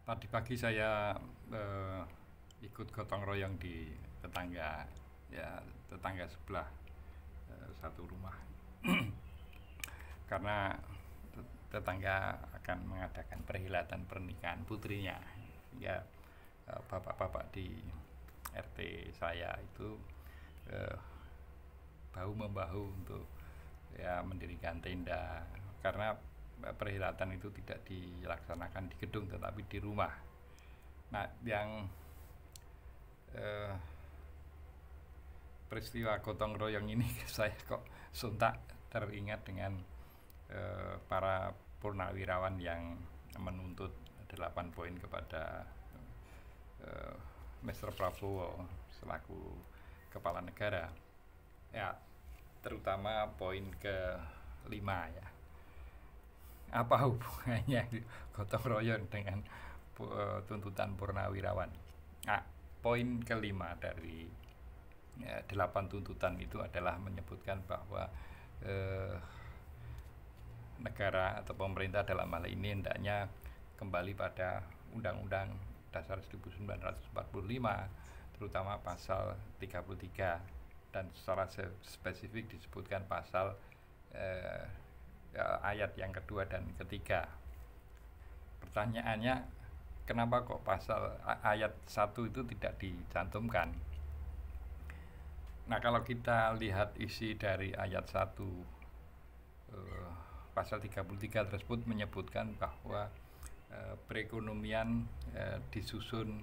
Tadi pagi saya ikut gotong royong di tetangga, ya tetangga sebelah, satu rumah. Karena tetangga akan mengadakan perhelatan pernikahan putrinya, ya. Bapak-bapak di RT saya itu eh, bahu membahu untuk ya mendirikan tenda, karena perhelatan itu tidak dilaksanakan di gedung tetapi di rumah. Nah, yang eh, peristiwa gotong royong ini saya kok sontak teringat dengan para purnawirawan yang menuntut 8 poin kepada eh, Mr. Prabowo selaku kepala negara, ya, terutama poin ke-5, ya. Apa hubungannya gotong royong dengan tuntutan purnawirawan? Nah, poin ke-5 dari 8 tuntutan itu adalah menyebutkan bahwa negara atau pemerintah dalam hal ini hendaknya kembali pada Undang-Undang Dasar 1945, terutama pasal 33, dan secara spesifik disebutkan pasal ayat yang kedua dan ketiga. Pertanyaannya, kenapa kok pasal ayat 1 itu tidak dicantumkan? Nah, kalau kita lihat isi dari ayat 1 pasal 33 tersebut menyebutkan bahwa perekonomian disusun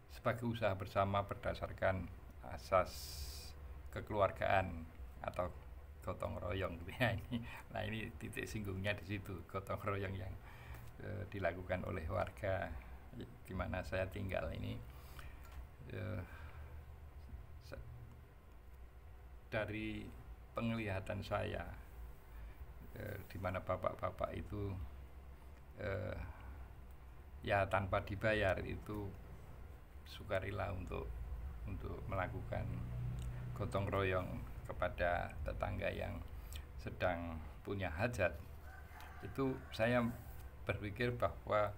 sebagai usaha bersama berdasarkan asas kekeluargaan atau gotong royong, gitu ya. Nah, ini titik singgungnya di situ, gotong royong yang dilakukan oleh warga di mana saya tinggal ini. Dari penglihatan saya, di mana bapak-bapak itu ya tanpa dibayar itu sukarela untuk melakukan gotong royong kepada tetangga yang sedang punya hajat. Itu saya berpikir bahwa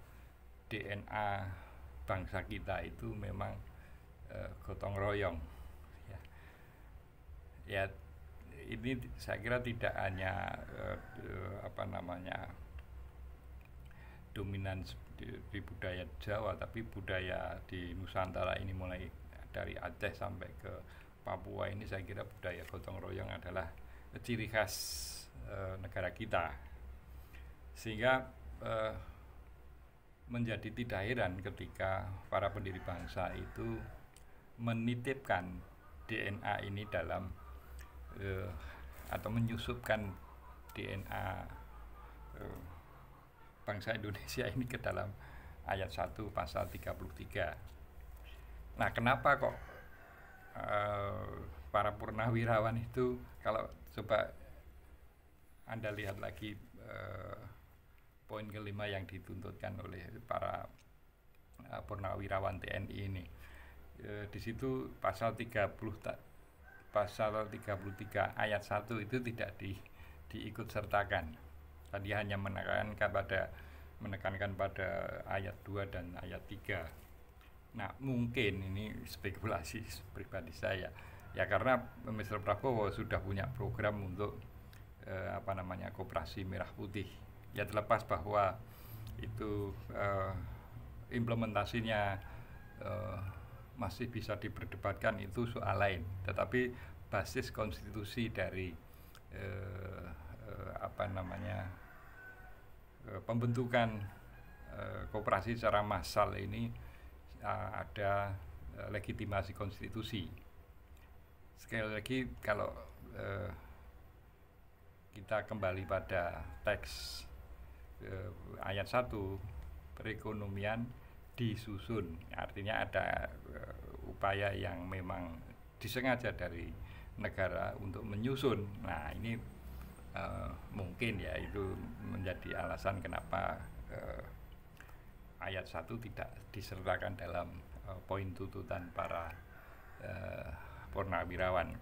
DNA bangsa kita itu memang gotong royong, ya. Ya, ini saya kira tidak hanya dominan di budaya Jawa, tapi budaya di Nusantara ini, mulai dari Aceh sampai ke Papua ini, saya kira budaya gotong royong adalah ciri khas negara kita, sehingga menjadi tidak heran ketika para pendiri bangsa itu menitipkan DNA ini dalam atau menyusupkan DNA bangsa Indonesia ini ke dalam ayat 1 pasal 33. Nah, kenapa kok para purnawirawan itu, kalau coba Anda lihat lagi poin ke-5 yang dituntutkan oleh para purnawirawan TNI ini, di situ pasal 33 ayat 1 itu tidak diikut sertakan. Tadi hanya menekankan pada ayat 2 dan ayat 3. Nah, mungkin ini spekulasi pribadi saya, ya, karena Mr. Prabowo sudah punya program untuk koperasi merah putih. Ya, terlepas bahwa itu implementasinya masih bisa diperdebatkan, itu soal lain. Tetapi basis konstitusi dari pembentukan koperasi secara massal ini ada legitimasi konstitusi. Sekali lagi, kalau kita kembali pada teks ayat 1, perekonomian disusun, artinya ada upaya yang memang disengaja dari negara untuk menyusun. Nah, ini mungkin ya itu menjadi alasan kenapa ayat 1 tidak disertakan dalam poin tuntutan para purnawirawan.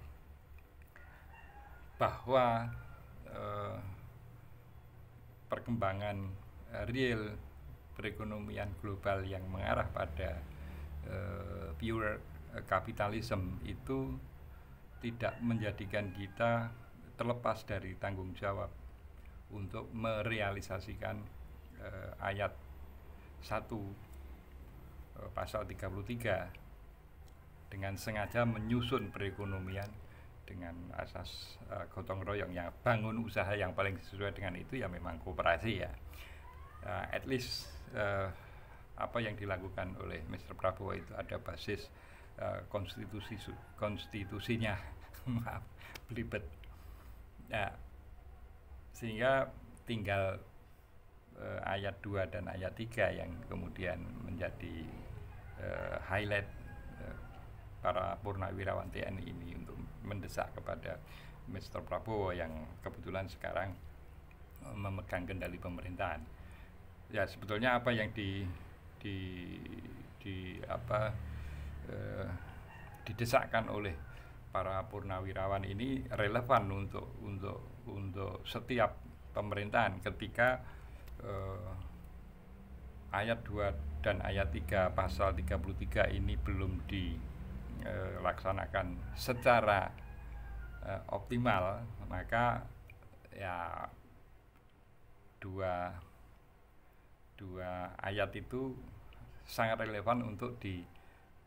Bahwa perkembangan real perekonomian global yang mengarah pada pure kapitalisme itu tidak menjadikan kita terlepas dari tanggung jawab untuk merealisasikan ayat 1 pasal 33 dengan sengaja menyusun perekonomian dengan asas gotong royong, yang bangun usaha yang paling sesuai dengan itu ya memang koperasi ya. At least apa yang dilakukan oleh Mr. Prabowo itu ada basis konstitusinya maaf belibet. Nah, sehingga tinggal ayat 2 dan ayat 3 yang kemudian menjadi highlight para purnawirawan TNI ini untuk mendesak kepada Mr. Prabowo yang kebetulan sekarang memegang kendali pemerintahan. Ya, sebetulnya apa yang didesakkan oleh para purnawirawan ini relevan untuk setiap pemerintahan ketika ayat 2 dan ayat 3 pasal 33 ini belum dilaksanakan secara optimal, maka ya dua ayat itu sangat relevan untuk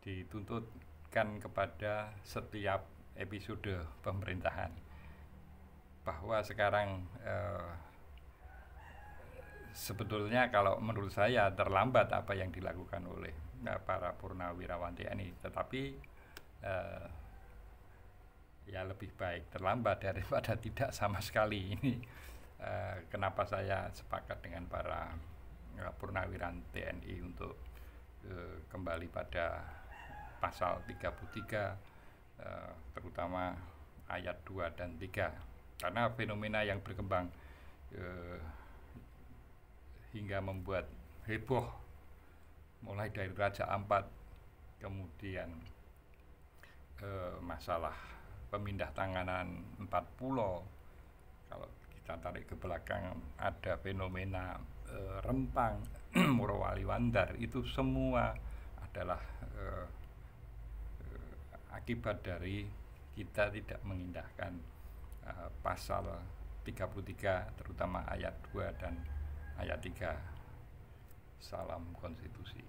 dituntutkan kepada setiap episode pemerintahan, bahwa sekarang sebetulnya kalau menurut saya terlambat apa yang dilakukan oleh para purnawirawan TNI, tetapi ya lebih baik terlambat daripada tidak sama sekali. Ini kenapa saya sepakat dengan para purnawirawan TNI untuk kembali pada pasal 33, terutama ayat 2 dan 3, karena fenomena yang berkembang hingga membuat heboh, mulai dari Raja Ampat, kemudian masalah pemindah tanganan 4 pulau. Kalau kita tarik ke belakang ada fenomena Rempang, Morowali Wandar, itu semua adalah akibat dari kita tidak mengindahkan pasal 33, terutama ayat 2 dan ayat 3. Salam konstitusi.